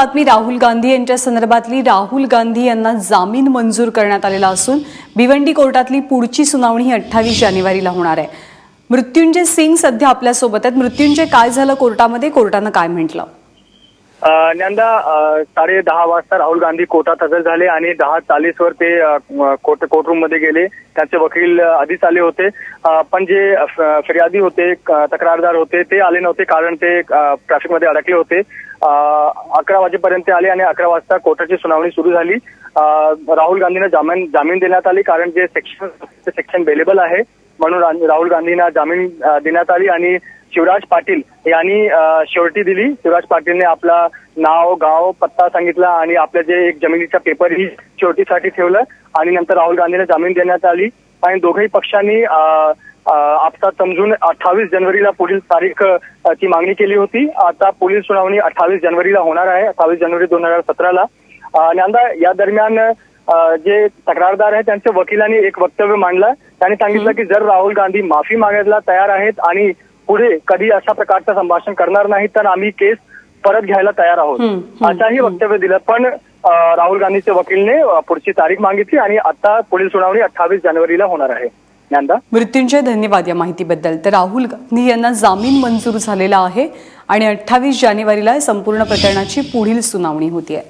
बातमी राहुल गांधी यांच्या संदर्भातली। राहुल गांधी यांना जामीन मंजूर करण्यात आलेला असून भिवंडी कोर्टातली पुढची सुनावणी 28 जानेवारीला होणार आहे। मृत्युंजय सिंग सध्या आपल्या सोबत आहेत। मृत्युंजय, काय झालं कोर्टामध्ये? कोर्टाने काय म्हटलं? नंदा 10:30 वाजता राहुल गांधी कोर्टात हजर झाले आणि 10:40 वर ते कोर्टरूम मध्ये गेले। त्यांचे वकील आधीच आले होते, पण जे फिर्यादी होते, तक्रारदार होते, ते आले नव्हते कारण ते ट्रॅफिक मध्ये अडकले होते। 11 वाजेपर्यंत आले आणि 11 वाजता कोर्टाची सुनावणी सुरू झाली। राहुल गांधींना जामीन देण्यात आली कारण जे सेक्शन बेलेबल आहे म्हणून राहुल गांधींना जामीन देण्यात आली आणि शिवराज पाटील यांनी श्योरिटी दिली। शिवराज पाटीलने आपला नाव, गाव, पत्ता सांगितला आणि आपल्या जे एक जमिनीचा पेपरही श्योरिटीसाठी ठेवलं आणि नंतर राहुल गांधींना जामीन देण्यात आली आणि दोघेही पक्षांनी आपसात समजून 28 जानेवारीला पुढील तारीख ची मागणी केली होती। आता पुढील सुनावणी 28 जानेवारीला होणार आहे, 28 जानेवारी 2017ला। नंदा, या दरम्यान जे तक्रारदार आहेत त्यांच्या वकिलांनी एक वक्तव्य मांडलं। त्यांनी सांगितलं की जर राहुल गांधी माफी मागायला तयार आहेत आणि पुढे कधी अशा प्रकारचं संभाषण करणार नाही तर आम्ही केस परत घ्यायला तयार आहोत, असाही वक्तव्य दिलं। पण राहुल गांधीच्या वकीलने पुढची तारीख मागितली आणि आता पुढील सुनावणी 28 जानेवारीला होणार आहे। नंदा, मृत्युंजय, धन्यवाद या माहितीबद्दल। तर राहुल गांधी यांना जामीन मंजूर झालेला आहे आणि 28 जानेवारीला संपूर्ण प्रकरणाची पुढील सुनावणी होतीये।